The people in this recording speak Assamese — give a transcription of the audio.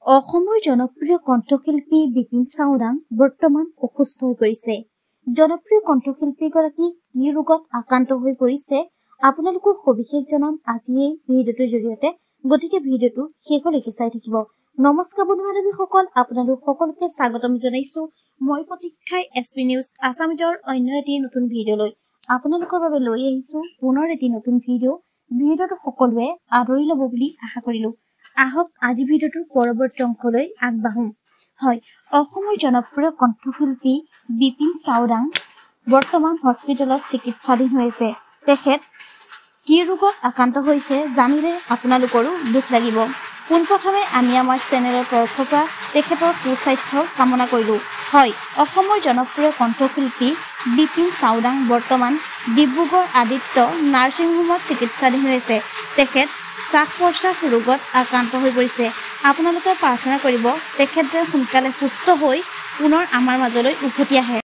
অসমৰ জনপ্ৰিয় কণ্ঠশিল্পী বিপিন চাওডাং বৰ্তমান অসুস্থ হৈ পৰিছে। জনপ্ৰিয় কণ্ঠশিল্পীগৰাকী কি ৰোগত আক্ৰান্ত হৈ পৰিছে আপোনালোকক সবিশেষ জনাম আজি এই ভিডিঅ'টোৰ জৰিয়তে, গতিকে ভিডিঅ'টো শেষলৈকে চাই থাকিব। নমস্কাৰ বন্ধু-বান্ধৱীসকল, আপোনালোক সকলোকে স্বাগতম জনাইছো। মই প্ৰতীক্ষাই এছপি নিউজ আছামিজৰ অন্য এটি নতুন ভিডিঅ'লৈ আপোনালোকৰ বাবে লৈ আহিছো পুনৰ এটি নতুন ভিডিঅ'টো সকলোৱে আদৰি ল'ব বুলি আশা কৰিলো। আহক আজি ভিডিঅ'টোৰ পৰৱৰ্তী অংশলৈ আগবাঢ়ো। হয়, অসমৰ জনপ্ৰিয় কণ্ঠশিল্পী বিপিন চাওডাং বৰ্তমান হস্পিটেলত চিকিৎসাধীন হৈ আছে। তেখেত কি ৰোগত আক্ৰান্ত হৈছে জানিলে আপোনালোকৰো দুখ লাগিব। পোনপ্ৰথমে আমি আমাৰ চেনেলৰ তৰফৰ পৰা তেখেতৰ সুস্বাস্থ্য কামনা কৰিলো। হয়, অসমৰ জনপ্ৰিয় কণ্ঠশিল্পী বিপিন চাওডাং বৰ্তমান ডিব্ৰুগড় আদিত্য নাৰ্ছিং হোমত চিকিৎসাধীন হৈ আছে। তেখেত শ্বাস-প্ৰশ্বাস ৰোগত আক্ৰান্ত হৈ পৰিছে। আপোনালোকে প্ৰাৰ্থনা কৰিব তেখেত যেন সোনকালে সুস্থ হৈ পুনৰ আমাৰ মাজলৈ উভতি আহে।